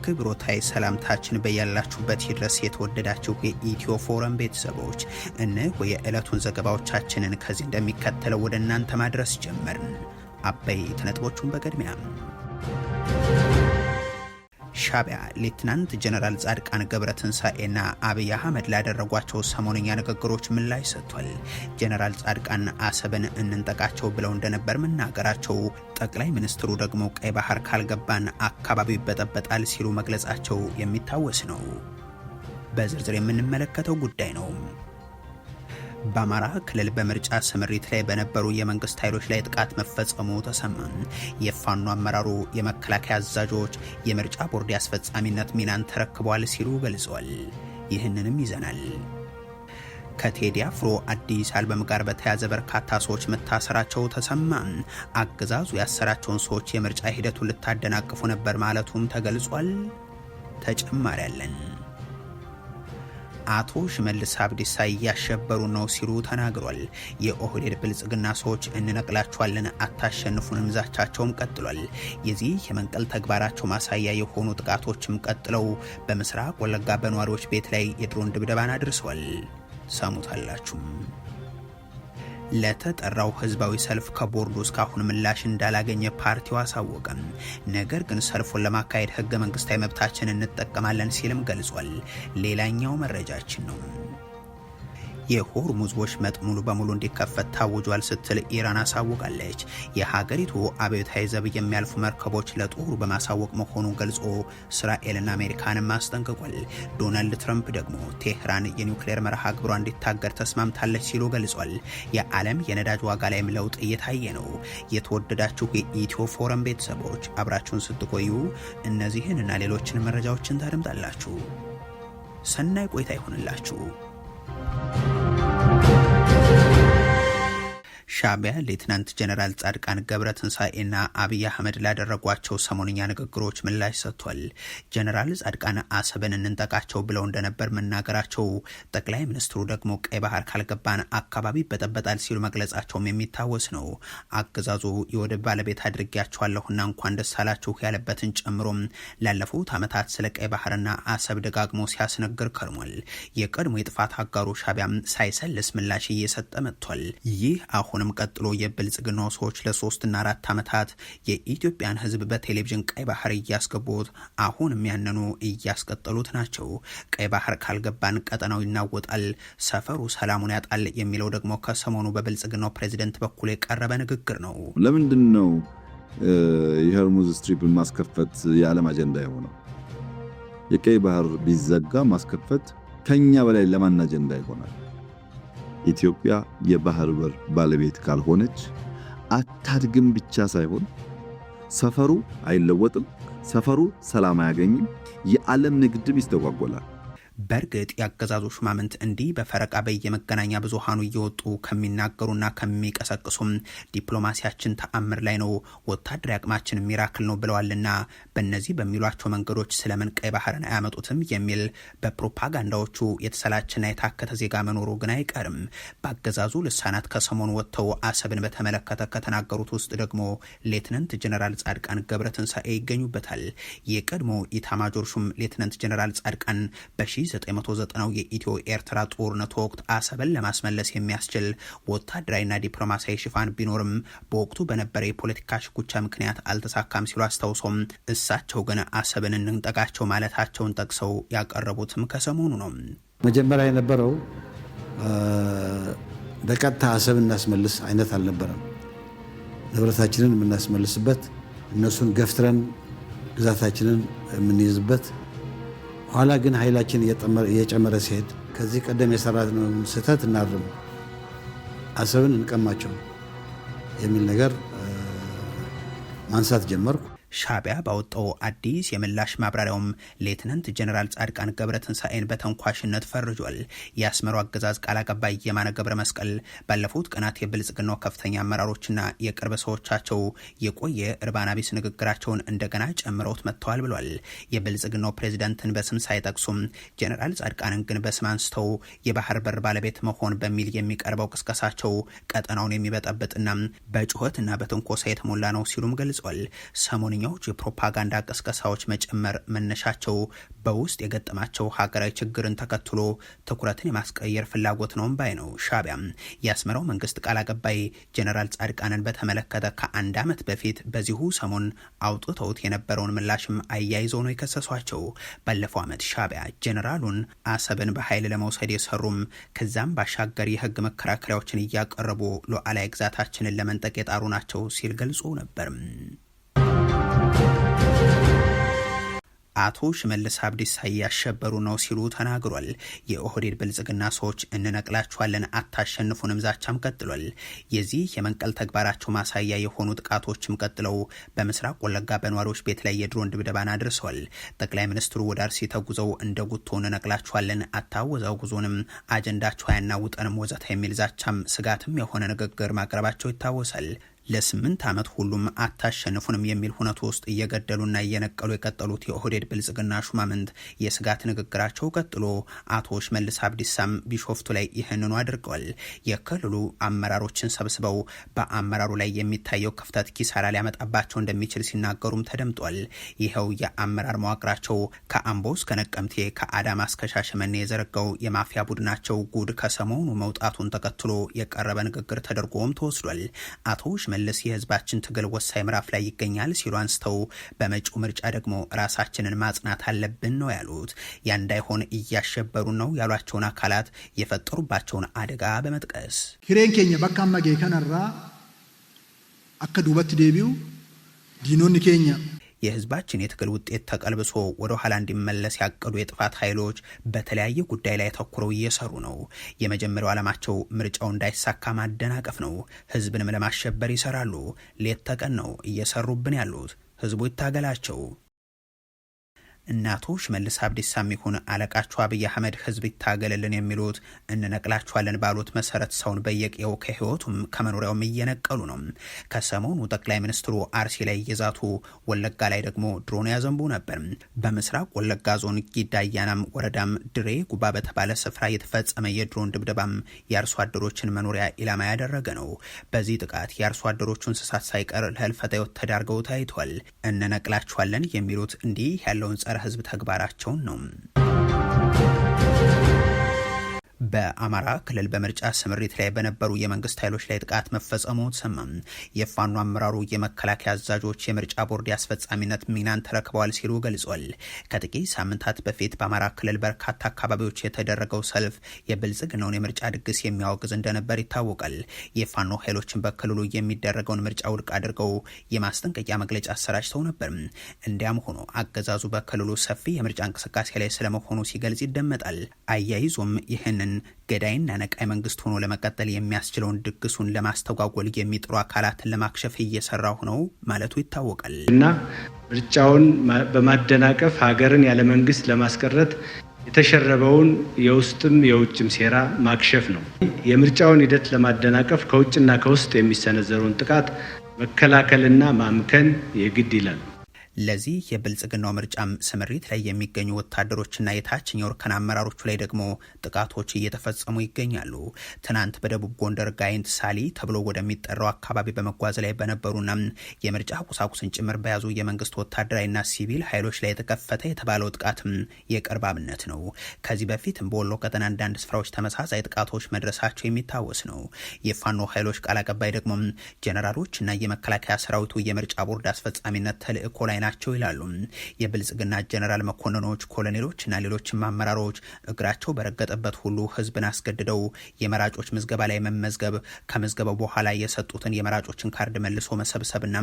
አክብሮታይ ሰላምታችን በያላችሁበት ይድረስ የተወደዳችሁ የኢትዮ ፎረም ቤተሰቦች እነሆ የዕለቱን ዘገባዎቻችንን ከዚህ እንደሚከተለው ወደ እናንተ ማድረስ ጀመርን። አበይት ነጥቦቹን በቅድሚያ ሻዕቢያ ሌተናንት ጀነራል ጻድቃን ገብረትንሳኤና አብይ አህመድ ላደረጓቸው ሰሞነኛ ንግግሮች ምላሽ ሰጥቷል። ጀነራል ጻድቃን አሰብን እንንጠቃቸው ብለው እንደነበር መናገራቸው፣ ጠቅላይ ሚኒስትሩ ደግሞ ቀይ ባህር ካልገባን አካባቢው ይበጠበጣል ሲሉ መግለጻቸው የሚታወስ ነው። በዝርዝር የምንመለከተው ጉዳይ ነው። በአማራ ክልል በምርጫ ስምሪት ላይ በነበሩ የመንግስት ኃይሎች ላይ ጥቃት መፈጸሙ ተሰማ። የፋኖ አመራሩ የመከላከያ አዛዦች የምርጫ ቦርድ አስፈጻሚነት ሚናን ተረክበዋል ሲሉ ገልጸዋል። ይህንንም ይዘናል። ከቴዲ አፍሮ አዲስ አልበም ጋር በተያያዘ በርካታ ሰዎች መታሰራቸው ተሰማ። አገዛዙ ያሰራቸውን ሰዎች የምርጫ ሂደቱን ልታደናቅፉ ነበር ማለቱም ተገልጿል። ተጨማሪ አለን። አቶ ሽመልስ አብዲሳ እያሸበሩ ነው ሲሉ ተናግሯል። የኦህዴድ ብልጽግና ሰዎች እንነቅላቸዋለን አታሸንፉንም ዛቻቸውም ቀጥሏል። የዚህ የመንቀል ተግባራቸው ማሳያ የሆኑ ጥቃቶችም ቀጥለው በምስራቅ ወለጋ በነዋሪዎች ቤት ላይ የድሮን ድብደባን አድርሰዋል። ሰሙታላችሁ። ለተጠራው ህዝባዊ ሰልፍ ከቦርዱ እስካሁን ምላሽ እንዳላገኘ ፓርቲው አሳወቀም። ነገር ግን ሰልፉን ለማካሄድ ህገ መንግስታዊ መብታችንን እንጠቀማለን ሲልም ገልጿል። ሌላኛው መረጃችን ነው። የሆርሙዝ ወሽመጥ ሙሉ በሙሉ እንዲከፈት ታውጇል ስትል ኢራን አሳውቃለች። የሀገሪቱ አብዮታዊ ዘብ የሚያልፉ መርከቦች ለጦሩ በማሳወቅ መሆኑን ገልጾ እስራኤልና አሜሪካንም አስጠንቅቋል። ዶናልድ ትራምፕ ደግሞ ቴህራን የኒውክሌር መርሃ ግብሯ እንዲታገድ ተስማምታለች ሲሉ ገልጿል። የዓለም የነዳጅ ዋጋ ላይም ለውጥ እየታየ ነው። የተወደዳችሁ የኢትዮ ፎረም ቤተሰቦች አብራችሁን ስትቆዩ እነዚህን እና ሌሎችን መረጃዎችን ታደምጣላችሁ። ሰናይ ቆይታ ይሆንላችሁ። ሻዕቢያ ሌተናንት ጀነራል ጻድቃን ገብረትንሳኤና አብይ አህመድ ላደረጓቸው ሰሞነኛ ንግግሮች ምላሽ ሰጥቷል። ጀነራል ጻድቃን አሰብን እንንጠቃቸው ብለው እንደነበር መናገራቸው፣ ጠቅላይ ሚኒስትሩ ደግሞ ቀይ ባህር ካልገባን አካባቢ ይበጠበጣል ሲሉ መግለጻቸውም የሚታወስ ነው። አገዛዙ የወደብ ባለቤት አድርጌያቸዋለሁና እንኳን ደስ አላችሁ ያለበትን ጨምሮም ላለፉት ዓመታት ስለ ቀይ ባህርና አሰብ ደጋግሞ ሲያስነግር ከርሟል። የቀድሞ የጥፋት አጋሩ ሻዕቢያም ሳይሰልስ ምላሽ እየሰጠ መጥቷል። ይህ አሁንም ቀጥሎ የብልጽግናው ሰዎች ለ3 እና 4 ዓመታት የኢትዮጵያን ሕዝብ በቴሌቪዥን ቀይ ባህር እያስገቡት አሁንም ያንኑ እያስቀጠሉት ናቸው። ቀይ ባህር ካልገባን ቀጠናው ይናወጣል፣ ሰፈሩ ሰላሙን ያጣል የሚለው ደግሞ ከሰሞኑ በብልጽግናው ፕሬዝዳንት በኩል የቀረበ ንግግር ነው። ለምንድን ነው የሆርሙዝ ስትሪፕን ማስከፈት የዓለም አጀንዳ የሆነው? የቀይ ባህር ቢዘጋ ማስከፈት ከኛ በላይ ለማን አጀንዳ ይሆናል? ኢትዮጵያ የባህር በር ባለቤት ካልሆነች አታድግም ብቻ ሳይሆን ሰፈሩ አይለወጥም፣ ሰፈሩ ሰላም አያገኝም፣ የዓለም ንግድም ይስተጓጎላል። በእርግጥ ያገዛዙ ሹማምንት እንዲህ በፈረቃ በየመገናኛ ብዙሃኑ እየወጡ ከሚናገሩና ከሚቀሰቅሱም ዲፕሎማሲያችን ተአምር ላይ ነው፣ ወታደራዊ አቅማችን ሚራክል ነው ብለዋልና በእነዚህ በሚሏቸው መንገዶች ስለምን ቀይ ባህርን አያመጡትም የሚል በፕሮፓጋንዳዎቹ የተሰላችና የታከተ ዜጋ መኖሩ ግን አይቀርም። በአገዛዙ ልሳናት ከሰሞኑ ወጥተው አሰብን በተመለከተ ከተናገሩት ውስጥ ደግሞ ሌተናንት ጀነራል ጻድቃን ገብረትንሳኤ ይገኙበታል። የቀድሞ ኢታማጆር ሹም ሌተናንት ጀነራል ጻድቃን በ1990 የኢትዮ ኤርትራ ጦርነት ወቅት አሰብን ለማስመለስ የሚያስችል ወታደራዊና ዲፕሎማሲያዊ ሽፋን ቢኖርም በወቅቱ በነበረ የፖለቲካ ሽኩቻ ምክንያት አልተሳካም ሲሉ አስታውሶም እሳቸው ግን አሰብን እንንጠቃቸው ማለታቸውን ጠቅሰው ያቀረቡትም ከሰሞኑ ነው። መጀመሪያ የነበረው በቀጥታ አሰብን እናስመልስ አይነት አልነበረም። ንብረታችንን የምናስመልስበት፣ እነሱን ገፍትረን ግዛታችንን የምንይዝበት፣ ኋላ ግን ኃይላችን እየጨመረ ሲሄድ ከዚህ ቀደም የሰራነውን ስህተት እናርም፣ አሰብን እንቀማቸው የሚል ነገር ማንሳት ጀመርኩ። ሻዕቢያ ባወጣው አዲስ የምላሽ ማብራሪያውም ሌተናንት ጀነራል ጻድቃን ገብረትንሳኤን በተንኳሽነት ፈርጇል። የአስመራው አገዛዝ ቃል አቀባይ የማነ ገብረ መስቀል ባለፉት ቀናት የብልጽግናው ከፍተኛ አመራሮችና የቅርብ ሰዎቻቸው የቆየ እርባና ቢስ ንግግራቸውን እንደገና ጨምረውት መጥተዋል ብሏል። የብልጽግናው ፕሬዝዳንትን በስም ሳይጠቅሱም ጀነራል ጻድቃንን ግን በስም አንስተው የባህር በር ባለቤት መሆን በሚል የሚቀርበው ቅስቀሳቸው ቀጠናውን የሚበጠብጥና በጩኸትና በትንኮሳ የተሞላ ነው ሲሉም ገልጿል። ሰሞንኛው አብዛኛዎቹ የፕሮፓጋንዳ ቅስቀሳዎች መጨመር መነሻቸው በውስጥ የገጠማቸው ሀገራዊ ችግርን ተከትሎ ትኩረትን የማስቀየር ፍላጎት ነው ባይ ነው ሻዕቢያ። የአስመራው መንግስት ቃል አቀባይ ጀነራል ጻድቃንን በተመለከተ ከአንድ ዓመት በፊት በዚሁ ሰሞን አውጥተውት የነበረውን ምላሽም አያይዘው ነው የከሰሷቸው። ባለፈው ዓመት ሻዕቢያ ጀነራሉን አሰብን በኃይል ለመውሰድ የሰሩም ከዛም ባሻገር የህግ መከራከሪያዎችን እያቀረቡ ሉዓላዊ ግዛታችንን ለመንጠቅ የጣሩ ናቸው ሲል ገልጾ ነበር። አቶ ሽመልስ አብዲሳ እያሸበሩ ነው ሲሉ ተናግሯል። የኦህዴድ ብልጽግና ሰዎች እንነቅላችኋለን አታሸንፉንም ዛቻም ቀጥሏል። የዚህ የመንቀል ተግባራቸው ማሳያ የሆኑ ጥቃቶችም ቀጥለው በምስራቅ ወለጋ በነዋሪዎች ቤት ላይ የድሮን ድብደባን አድርሰዋል። ጠቅላይ ሚኒስትሩ ወደ አርሲ ተጉዘው እንደ ጉቶ እንነቅላችኋለን አታወዛውጉዞንም አጀንዳችሁ አያናውጠንም ወዘተ የሚል ዛቻም ስጋትም የሆነ ንግግር ማቅረባቸው ይታወሳል። ለ8 ዓመት ሁሉም አታሸንፉንም የሚል ሁነት ውስጥ እየገደሉና እየነቀሉ የቀጠሉት የኦህዴድ ብልጽግና ሹማምንት የስጋት ንግግራቸው ቀጥሎ አቶ ሽመልስ አብዲሳም ቢሾፍቱ ላይ ይህንኑ አድርገዋል። የክልሉ አመራሮችን ሰብስበው በአመራሩ ላይ የሚታየው ክፍተት ኪሳራ ሊያመጣባቸው እንደሚችል ሲናገሩም ተደምጧል። ይኸው የአመራር መዋቅራቸው ከአምቦ እስከ ነቀምቴ ከአዳማ እስከ ሻሸመኔ የዘረጋው የማፊያ ቡድናቸው ጉድ ከሰሞኑ መውጣቱን ተከትሎ የቀረበ ንግግር ተደርጎም ተወስዷል። አቶ መለስ የህዝባችን ትግል ወሳኝ ምዕራፍ ላይ ይገኛል ሲሉ አንስተው በመጪው ምርጫ ደግሞ ራሳችንን ማጽናት አለብን ነው ያሉት። ያ እንዳይሆን እያሸበሩ ነው ያሏቸውን አካላት የፈጠሩባቸውን አደጋ በመጥቀስ ኪሬን ኬኛ በካማ ጌከነራ አከዱበት ዴቢው ዲኖን ኬኛ የህዝባችን የትግል ውጤት ተቀልብሶ ወደ ኋላ እንዲመለስ ያቀዱ የጥፋት ኃይሎች በተለያየ ጉዳይ ላይ ተኩረው እየሰሩ ነው። የመጀመሪያው ዓላማቸው ምርጫው እንዳይሳካ ማደናቀፍ ነው። ህዝብንም ለማሸበር ይሰራሉ። ሌት ተቀን ነው እየሰሩብን ያሉት። ህዝቡ ይታገላቸው። እናቶ ሽመልስ አብዲሳም ይሁን አለቃቸው አብይ አህመድ ህዝብ ይታገልልን የሚሉት እንነቅላቸዋለን ባሉት መሰረት ሰውን በየቀየው ከህይወቱም ከመኖሪያውም እየነቀሉ ነው። ከሰሞኑ ጠቅላይ ሚኒስትሩ አርሲ ላይ እየዛቱ ወለጋ ላይ ደግሞ ድሮን ያዘንቡ ነበር። በምስራቅ ወለጋ ዞን ጊዳያናም ወረዳም ድሬ ጉባ በተባለ ስፍራ የተፈጸመ የድሮን ድብደባም የአርሶ አደሮችን መኖሪያ ኢላማ ያደረገ ነው። በዚህ ጥቃት የአርሶ አደሮቹ እንስሳት ሳይቀር ለህልፈተ ህይወት ተዳርገው ታይቷል። እንነቅላቸዋለን የሚሉት እንዲህ ያለውን ጸረ ህዝብ ተግባራቸውን ነው። በአማራ ክልል በምርጫ ስምሪት ላይ በነበሩ የመንግስት ኃይሎች ላይ ጥቃት መፈጸሙ ተሰማ። የፋኖ አመራሩ የመከላከያ አዛዦች የምርጫ ቦርድ አስፈጻሚነት ሚናን ተረክበዋል ሲሉ ገልጿል። ከጥቂት ሳምንታት በፊት በአማራ ክልል በርካታ አካባቢዎች የተደረገው ሰልፍ የብልጽግናውን የምርጫ ድግስ የሚያወግዝ እንደነበር ይታወቃል። የፋኖ ኃይሎችን በክልሉ የሚደረገውን ምርጫ ውድቅ አድርገው የማስጠንቀቂያ መግለጫ አሰራጭተው ነበር። እንዲያም ሆኖ አገዛዙ በክልሉ ሰፊ የምርጫ እንቅስቃሴ ላይ ስለመሆኑ ሲገልጽ ይደመጣል። አያይዞም ይህንን ገዳይና ነቃይ መንግስት ሆኖ ለመቀጠል የሚያስችለውን ድግሱን ለማስተጓጎል የሚጥሩ አካላትን ለማክሸፍ እየሰራሁ ነው ማለቱ ይታወቃል። እና ምርጫውን በማደናቀፍ ሀገርን ያለ መንግስት ለማስቀረት የተሸረበውን የውስጥም የውጭም ሴራ ማክሸፍ ነው። የምርጫውን ሂደት ለማደናቀፍ ከውጭና ከውስጥ የሚሰነዘረውን ጥቃት መከላከልና ማምከን የግድ ይላል። ለዚህ የብልጽግናው ምርጫም ስምሪት ላይ የሚገኙ ወታደሮችና የታችኛው እርከን አመራሮቹ ላይ ደግሞ ጥቃቶች እየተፈጸሙ ይገኛሉ። ትናንት በደቡብ ጎንደር ጋይንት ሳሊ ተብሎ ወደሚጠራው አካባቢ በመጓዝ ላይ በነበሩና የምርጫ ቁሳቁስን ጭምር በያዙ የመንግስት ወታደራዊና ሲቪል ኃይሎች ላይ የተከፈተ የተባለው ጥቃትም የቅርብ አብነት ነው። ከዚህ በፊትም በወሎ ቀጠና አንዳንድ ስፍራዎች ተመሳሳይ ጥቃቶች መድረሳቸው የሚታወስ ነው። የፋኖ ኃይሎች ቃል አቀባይ ደግሞ ጀነራሎችና የመከላከያ ሰራዊቱ የምርጫ ቦርድ አስፈጻሚነት ተልእኮ ላይ ናቸው ይላሉ። የብልጽግና ጀነራል መኮንኖች፣ ኮሎኔሎችና ሌሎችም አመራሮች እግራቸው በረገጠበት ሁሉ ህዝብን አስገድደው የመራጮች ምዝገባ ላይ መመዝገብ፣ ከምዝገባው በኋላ የሰጡትን የመራጮችን ካርድ መልሶ መሰብሰብና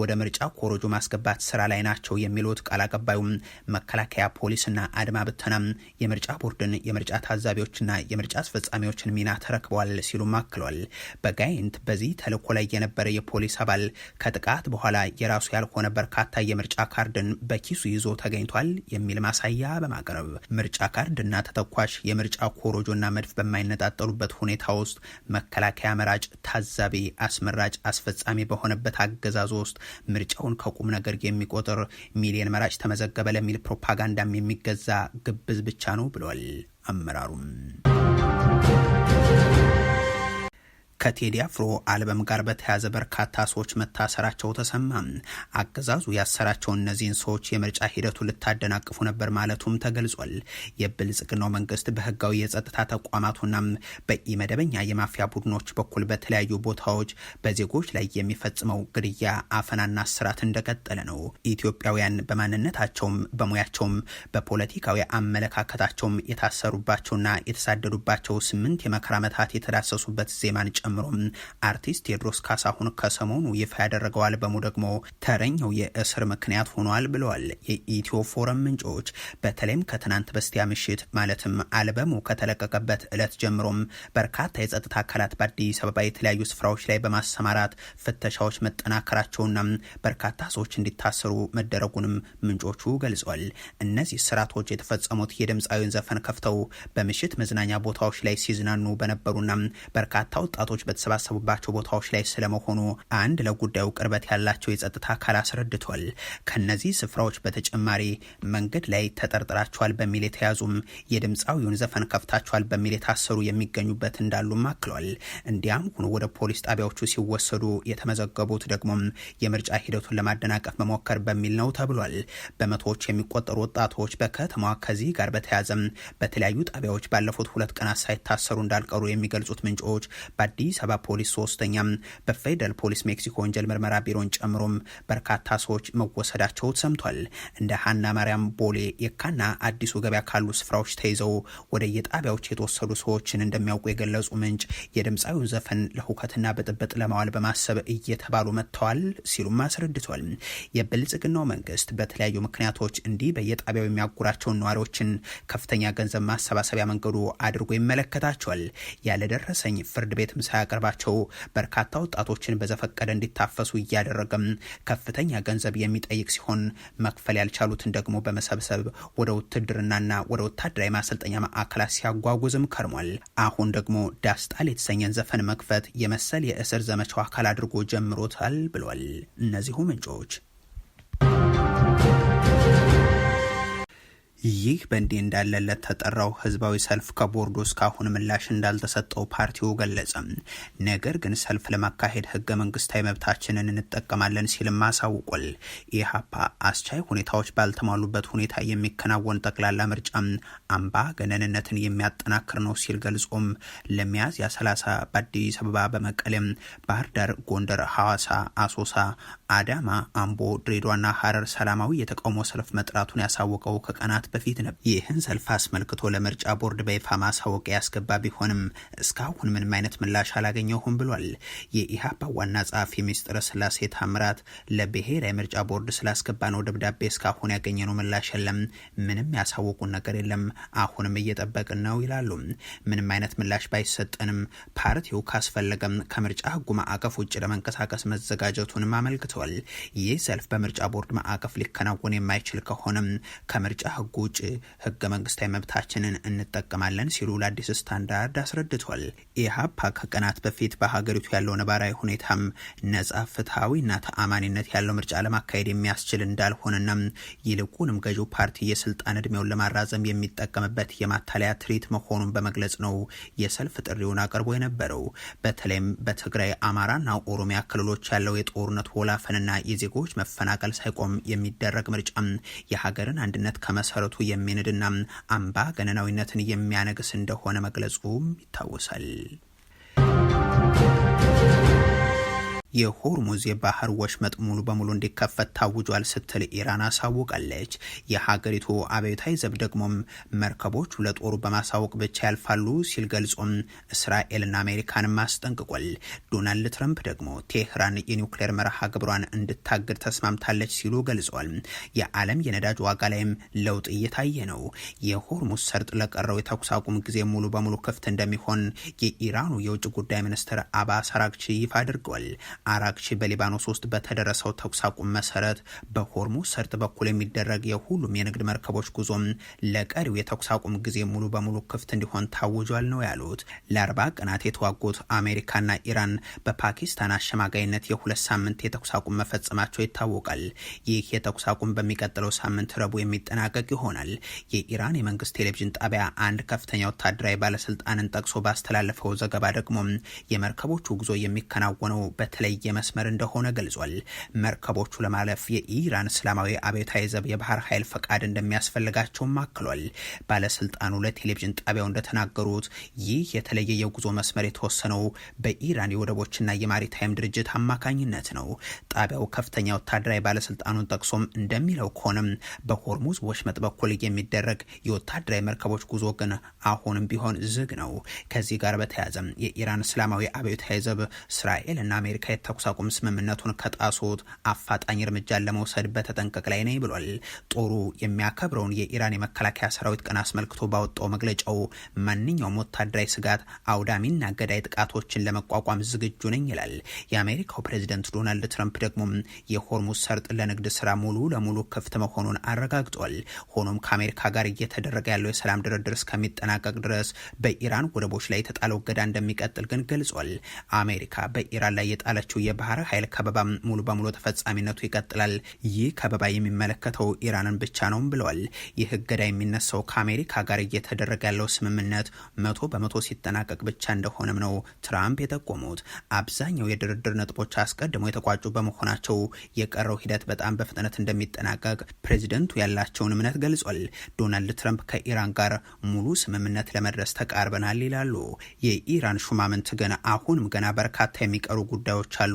ወደ ምርጫ ኮሮጆ ማስገባት ስራ ላይ ናቸው የሚሉት ቃል አቀባዩም መከላከያ፣ ፖሊስና አድማ ብተና የምርጫ ቦርድን የምርጫ ታዛቢዎችና የምርጫ አስፈጻሚዎችን ሚና ተረክበዋል ሲሉም አክሏል። በጋይንት በዚህ ተልእኮ ላይ የነበረ የፖሊስ አባል ከጥቃት በኋላ የራሱ ያልሆነ በርካታ የምርጫ ካርድን በኪሱ ይዞ ተገኝቷል የሚል ማሳያ በማቅረብ ምርጫ ካርድና ተተኳሽ የምርጫ ኮሮጆና መድፍ በማይነጣጠሉበት ሁኔታ ውስጥ መከላከያ መራጭ፣ ታዛቢ፣ አስመራጭ፣ አስፈጻሚ በሆነበት አገዛዝ ውስጥ ምርጫውን ከቁም ነገር የሚቆጥር ሚሊዮን መራጭ ተመዘገበ ለሚል ፕሮፓጋንዳም የሚገዛ ግብዝ ብቻ ነው ብሏል አመራሩም። ከቴዲ አፍሮ አልበም ጋር በተያያዘ በርካታ ሰዎች መታሰራቸው ተሰማ። አገዛዙ ያሰራቸው እነዚህን ሰዎች የምርጫ ሂደቱ ልታደናቅፉ ነበር ማለቱም ተገልጿል። የብልጽግናው መንግስት በህጋዊ የጸጥታ ተቋማቱና በኢመደበኛ የማፊያ ቡድኖች በኩል በተለያዩ ቦታዎች በዜጎች ላይ የሚፈጽመው ግድያ፣ አፈናና እስራት እንደቀጠለ ነው። ኢትዮጵያውያን በማንነታቸውም በሙያቸውም በፖለቲካዊ አመለካከታቸውም የታሰሩባቸውና የተሳደዱባቸው 8 የመከራ ዓመታት የተዳሰሱበት ዜማን ጨምሮ አርቲስት ቴዎድሮስ ካሳሁን ከሰሞኑ ይፋ ያደረገው አልበሙ ደግሞ ተረኛው የእስር ምክንያት ሆኗል ብለዋል የኢትዮ ፎረም ምንጮች። በተለይም ከትናንት በስቲያ ምሽት ማለትም አልበሙ ከተለቀቀበት ዕለት ጀምሮም በርካታ የጸጥታ አካላት በአዲስ አበባ የተለያዩ ስፍራዎች ላይ በማሰማራት ፍተሻዎች መጠናከራቸውና በርካታ ሰዎች እንዲታሰሩ መደረጉንም ምንጮቹ ገልጿል። እነዚህ ስርዓቶች የተፈጸሙት የድምፃዊውን ዘፈን ከፍተው በምሽት መዝናኛ ቦታዎች ላይ ሲዝናኑ በነበሩና በርካታ ወጣቶች በተሰባሰቡባቸው ቦታዎች ላይ ስለመሆኑ አንድ ለጉዳዩ ቅርበት ያላቸው የጸጥታ አካል አስረድቷል። ከነዚህ ስፍራዎች በተጨማሪ መንገድ ላይ ተጠርጥራቸዋል በሚል የተያዙም የድምፃዊውን ዘፈን ከፍታቸዋል በሚል የታሰሩ የሚገኙበት እንዳሉም አክሏል። እንዲያም ሆኖ ወደ ፖሊስ ጣቢያዎቹ ሲወሰዱ የተመዘገቡት ደግሞ የምርጫ ሂደቱን ለማደናቀፍ መሞከር በሚል ነው ተብሏል። በመቶዎች የሚቆጠሩ ወጣቶች በከተማዋ ከዚህ ጋር በተያያዘም በተለያዩ ጣቢያዎች ባለፉት 2 ቀናት ሳይታሰሩ እንዳልቀሩ የሚገልጹት ምንጮች በአዲስ አበባ ፖሊስ 3ኛ በፌደራል ፖሊስ ሜክሲኮ ወንጀል ምርመራ ቢሮን ጨምሮም በርካታ ሰዎች መወሰዳቸው ሰምቷል። እንደ ሀና ማርያም፣ ቦሌ፣ የካና አዲሱ ገበያ ካሉ ስፍራዎች ተይዘው ወደ የጣቢያዎች የተወሰዱ ሰዎችን እንደሚያውቁ የገለጹ ምንጭ የድምፃዊውን ዘፈን ለሁከትና ብጥብጥ ለማዋል በማሰብ እየተባሉ መጥተዋል ሲሉም አስረድቷል። የብልጽግናው መንግስት በተለያዩ ምክንያቶች እንዲህ በየጣቢያው የሚያጉራቸውን ነዋሪዎችን ከፍተኛ ገንዘብ ማሰባሰቢያ መንገዱ አድርጎ ይመለከታቸዋል። ያለደረሰኝ ፍርድ ቤትም ሳያቀርባቸው በርካታ ወጣቶችን በዘፈቀደ እንዲታፈሱ እያደረገም ከፍተኛ ገንዘብ የሚጠይቅ ሲሆን መክፈል ያልቻሉትን ደግሞ በመሰብሰብ ወደ ውትድርናና ወደ ወታደራዊ ማሰልጠኛ ማዕከላት ሲያጓጉዝም ከርሟል። አሁን ደግሞ ዳስጣል የተሰኘን ዘፈን መክፈት የመሰል የእስር ዘመቻው አካል አድርጎ ጀምሮታል ብሏል። እነዚሁ ምንጮች ይህ በእንዲህ እንዳለለት ተጠራው ህዝባዊ ሰልፍ ከቦርዱ እስካሁን ምላሽ እንዳልተሰጠው ፓርቲው ገለጸ። ነገር ግን ሰልፍ ለማካሄድ ህገ መንግስታዊ መብታችንን እንጠቀማለን ሲልም አሳውቋል። ኢህአፓ አስቻይ ሁኔታዎች ባልተሟሉበት ሁኔታ የሚከናወን ጠቅላላ ምርጫ አምባገነንነትን የሚያጠናክር ነው ሲል ገልጾም ለሚያዝያ 30 በአዲስ አበባ፣ በመቀሌም፣ ባህር ዳር፣ ጎንደር፣ ሐዋሳ፣ አሶሳ፣ አዳማ፣ አምቦ፣ ድሬዳዋና ሐረር ሰላማዊ የተቃውሞ ሰልፍ መጥራቱን ያሳወቀው ከቀናት በፊት ነበር። ይህን ሰልፍ አስመልክቶ ለምርጫ ቦርድ በይፋ ማሳወቂያ ያስገባ ቢሆንም እስካሁን ምንም አይነት ምላሽ አላገኘሁም ብሏል። የኢህአፓ ዋና ጸሐፊ ሚስጥረ ስላሴ ታምራት ለብሔራዊ ምርጫ ቦርድ ስላስገባ ነው ደብዳቤ እስካሁን ያገኘነው ምላሽ የለም፣ ምንም ያሳወቁን ነገር የለም፣ አሁንም እየጠበቅን ነው ይላሉ። ምንም አይነት ምላሽ ባይሰጠንም ፓርቲው ካስፈለገም ከምርጫ ህጉ ማዕቀፍ ውጭ ለመንቀሳቀስ መዘጋጀቱንም አመልክተዋል። ይህ ሰልፍ በምርጫ ቦርድ ማዕቀፍ ሊከናወን የማይችል ከሆነም ከምርጫ ህጉ ውጭ ህገ መንግስታዊ መብታችንን እንጠቀማለን ሲሉ ለአዲስ ስታንዳርድ አስረድቷል። ኢህአፓ ከቀናት በፊት በሀገሪቱ ያለው ነባራዊ ሁኔታም ነጻ፣ ፍትሐዊና ተአማኒነት ያለው ምርጫ ለማካሄድ የሚያስችል እንዳልሆነና ይልቁንም ገዢው ፓርቲ የስልጣን እድሜውን ለማራዘም የሚጠቀምበት የማታለያ ትርኢት መሆኑን በመግለጽ ነው የሰልፍ ጥሪውን አቅርቦ የነበረው። በተለይም በትግራይ፣ አማራና ኦሮሚያ ክልሎች ያለው የጦርነት ወላፈንና የዜጎች መፈናቀል ሳይቆም የሚደረግ ምርጫ የሀገርን አንድነት ከመሰረቱ የሚንድና አምባገነናዊነትን የሚያነግስ እንደሆነ መግለጹም ይታወሳል። የሆርሙዝ የባህር ወሽመጥ ሙሉ በሙሉ እንዲከፈት ታውጇል ስትል ኢራን አሳውቃለች። የሀገሪቱ አብዮታዊ ዘብ ደግሞም መርከቦቹ ለጦሩ በማሳወቅ ብቻ ያልፋሉ ሲል ገልጾም እስራኤልና አሜሪካንም አስጠንቅቋል። ዶናልድ ትራምፕ ደግሞ ቴህራን የኒውክሌር መርሃ ግብሯን እንድታግድ ተስማምታለች ሲሉ ገልጸዋል። የዓለም የነዳጅ ዋጋ ላይም ለውጥ እየታየ ነው። የሆርሙዝ ሰርጥ ለቀረው የተኩስ አቁም ጊዜ ሙሉ በሙሉ ክፍት እንደሚሆን የኢራኑ የውጭ ጉዳይ ሚኒስትር አባስ አራግቺ ይፋ አድርገዋል። አራክሺ በሊባኖስ ውስጥ በተደረሰው ተኩስ አቁም መሰረት በሆርሙዝ ሰርጥ በኩል የሚደረግ የሁሉም የንግድ መርከቦች ጉዞም ለቀሪው የተኩስ አቁም ጊዜ ሙሉ በሙሉ ክፍት እንዲሆን ታውጇል ነው ያሉት። ለ40 ቀናት የተዋጉት አሜሪካና ኢራን በፓኪስታን አሸማጋይነት የ2 ሳምንት የተኩስ አቁም መፈጸማቸው ይታወቃል። ይህ የተኩስ አቁም በሚቀጥለው ሳምንት ረቡዕ የሚጠናቀቅ ይሆናል። የኢራን የመንግስት ቴሌቪዥን ጣቢያ አንድ ከፍተኛ ወታደራዊ ባለስልጣንን ጠቅሶ ባስተላለፈው ዘገባ ደግሞ የመርከቦቹ ጉዞ የሚከናወነው በተለየ መስመር እንደሆነ ገልጿል። መርከቦቹ ለማለፍ የኢራን እስላማዊ አብዮታዊ ዘብ የባህር ኃይል ፈቃድ እንደሚያስፈልጋቸውም አክሏል። ባለስልጣኑ ለቴሌቪዥን ጣቢያው እንደተናገሩት ይህ የተለየ የጉዞ መስመር የተወሰነው በኢራን የወደቦችና የማሪታይም ድርጅት አማካኝነት ነው። ጣቢያው ከፍተኛ ወታደራዊ ባለስልጣኑን ጠቅሶም እንደሚለው ከሆነም በሆርሙዝ ወሽመጥ በኩል የሚደረግ የወታደራዊ መርከቦች ጉዞ ግን አሁንም ቢሆን ዝግ ነው። ከዚህ ጋር በተያያዘ የኢራን እስላማዊ አብዮታዊ ዘብ እስራኤል እና አሜሪካ የተኩስ አቁም ስምምነቱን ከጣሱት አፋጣኝ እርምጃን ለመውሰድ በተጠንቀቅ ላይ ነኝ ብሏል። ጦሩ የሚያከብረውን የኢራን የመከላከያ ሰራዊት ቀን አስመልክቶ ባወጣው መግለጫው ማንኛውም ወታደራዊ ስጋት፣ አውዳሚና ገዳይ ጥቃቶችን ለመቋቋም ዝግጁ ነኝ ይላል። የአሜሪካው ፕሬዚደንት ዶናልድ ትራምፕ ደግሞ የሆርሙዝ ሰርጥ ለንግድ ስራ ሙሉ ለሙሉ ክፍት መሆኑን አረጋግጧል። ሆኖም ከአሜሪካ ጋር እየተደረገ ያለው የሰላም ድርድር እስከሚጠናቀቅ ድረስ በኢራን ወደቦች ላይ የተጣለው እገዳ እንደሚቀጥል ግን ገልጿል። አሜሪካ በኢራን ላይ የጣለችው የባህር ኃይል ከበባ ሙሉ በሙሉ ተፈጻሚነቱ ይቀጥላል። ይህ ከበባ የሚመለከተው ኢራንን ብቻ ነው ብለዋል። ይህ እገዳ የሚነሳው ከአሜሪካ ጋር እየተደረገ ያለው ስምምነት 100% ሲጠናቀቅ ብቻ እንደሆነም ነው ትራምፕ የጠቆሙት። አብዛኛው የድርድር ነጥቦች አስቀድመው የተቋጩ በመሆናቸው የቀረው ሂደት በጣም በፍጥነት እንደሚጠናቀቅ ፕሬዚደንቱ ያላቸውን እምነት ገልጿል። ዶናልድ ትራምፕ ከኢራን ጋር ሙሉ ስምምነት ለመድረስ ተቃርበናል ይላሉ። የኢራን ሹማምንት ግን አሁንም ገና በርካታ የሚቀሩ ጉዳዮች አሉ፣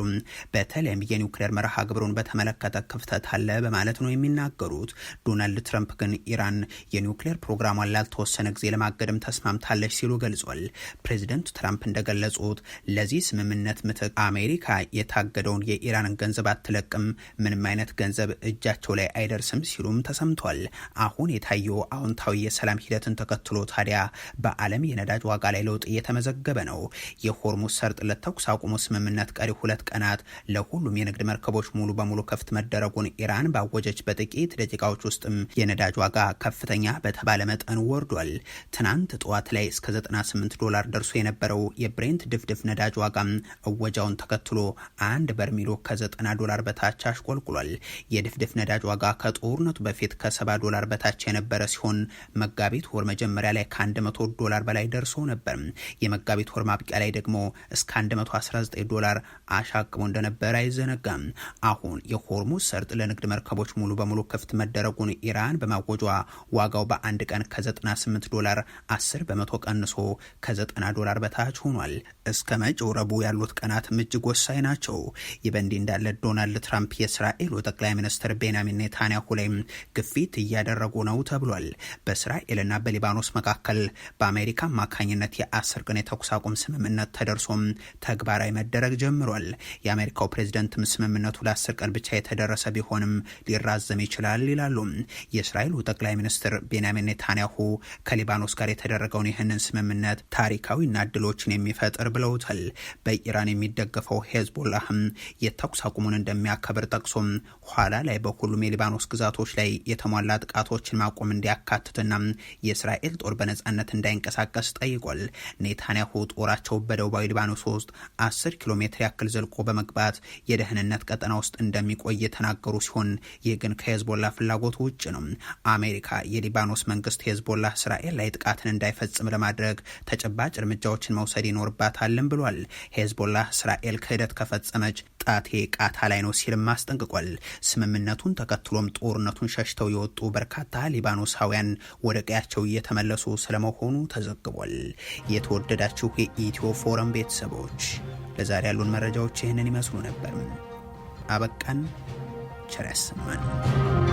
በተለይም የኒውክሌር መርሃ ግብሩን በተመለከተ ክፍተት አለ በማለት ነው የሚናገሩት። ዶናልድ ትራምፕ ግን ኢራን የኒውክሌር ፕሮግራሟን ላልተወሰነ ጊዜ ለማገድም ተስማምታለች ሲሉ ገልጿል። ፕሬዚደንቱ ትራምፕ እንደገለጹት ለዚህ ስምምነት ምትክ አሜሪካ የታገደውን የኢራንን ገንዘብ አትለቅም፣ ምንም አይነት ገንዘብ እጃቸው ላይ አይደርስም ሲሉም ተሰምቷል። አሁን የታየው አዎንታዊ የሰላም ሂደትን ተከትሎ ታዲያ በዓለም የነዳጅ ዋጋ ላይ ለውጥ እየተመዘገበ ነው። የሆርሙዝ ሰርጥ ለተኩስ አቁሙ ስምምነት ቀሪ 2 ቀናት ለሁሉም የንግድ መርከቦች ሙሉ በሙሉ ክፍት መደረጉን ኢራን ባወጀች በጥቂት ደቂቃዎች ውስጥም የነዳጅ ዋጋ ከፍተኛ በተባለ መጠን ወርዷል። ትናንት ጠዋት ላይ እስከ $98 ደርሶ የነበረው የብሬንት ድፍድፍ ነዳጅ ዋጋ እወጃውን ተከትሎ አንድ በርሚሉ ከ$90 በታች አሽቆልቁሏል። የድፍድፍ ነዳጅ ዋጋ ከጦርነቱ በፊት ከ$70 በታች የነበረ ሲሆን መጋቢት ወር መጀመሪያ ላይ ከ$100 በላይ ደርሶ ነበር። የመጋቢት ወር ማብቂያ ላይ ደግሞ እስከ $119 አሻቅቦ እንደነበር አይዘነጋም። አሁን የሆርሙዝ ሰርጥ ለንግድ መርከቦች ሙሉ በሙሉ ክፍት መደረጉን ኢራን በማወጇ ዋጋው በአንድ ቀን ከ$98 10% ቀንሶ ከ$90 በታች ሆኗል። እስከ መጪው ረቡዕ ያሉት ቀናት እጅግ ወሳኝ ናቸው። ይህ በእንዲህ እንዳለ ዶናልድ ትራምፕ የእስራኤሉ ጠቅላይ ሚኒስትር ቤንያሚን ኔታንያሁ ላይ ግፊት እያደረጉ ነው ተብሏል። በእስራኤልና በሊባኖስ መካከል በአሜሪካ አማካኝነት የ10 ቀን የተኩስ አቁም ስምምነት ተደርሶም ተግባራዊ መደረግ ጀምሯል። የአሜሪካው ፕሬዝደንትም ስምምነቱ ለ10 ቀን ብቻ የተደረሰ ቢሆንም ሊራዘም ይችላል ይላሉ። የእስራኤሉ ጠቅላይ ሚኒስትር ቤንያሚን ኔታንያሁ ከሊባኖስ ጋር የተደረገውን ይህንን ስምምነት ታሪካዊና እድሎችን የሚፈጥር ብለውታል። በኢራን የሚደገፈው ሄዝቦላህም የተኩስ አቁሙን እንደሚያከብር ጠቅሶም ኋላ ላይ በሁሉም የሊባኖስ ግዛቶች ላይ የተሟላ ጥቃቶችን ማቆም እንዲያካትትና የእስራኤል ጦር በነጻነት እንዳይንቀሳቀስ ጠይቋል። ኔታንያሁ ጦራቸው በደቡባዊ ሊባኖስ ውስጥ 10 ኪሎ ሜትር ያክል ዘልቆ በመግባት የደህንነት ቀጠና ውስጥ እንደሚቆይ የተናገሩ ሲሆን ይህ ግን ከሄዝቦላ ፍላጎት ውጭ ነው። አሜሪካ የሊባኖስ መንግስት ሄዝቦላ እስራኤል ላይ ጥቃትን እንዳይፈጽም ለማድረግ ተጨባጭ እርምጃዎችን መውሰድ ይኖርባታልን ብሏል። ሄዝቦላ እስራኤል ክህደት ከፈጸመች ጣቴ ቃታ ላይ ነው ሲልም አስጠንቅቋል። ስምምነቱን ተከትሎም ጦርነቱን ሸሽተው የወጡ በርካታ ሊባኖሳውያን ወደ ቀያቸው እየተመለሱ ስለመሆኑ ተዘግቧል። የተወደዳችሁ የኢትዮ ፎረም ቤተሰቦች ለዛሬ ያሉን መረጃዎች ይህንን ይመስሉ ነበር። አበቃን። ቸር ያሰማን።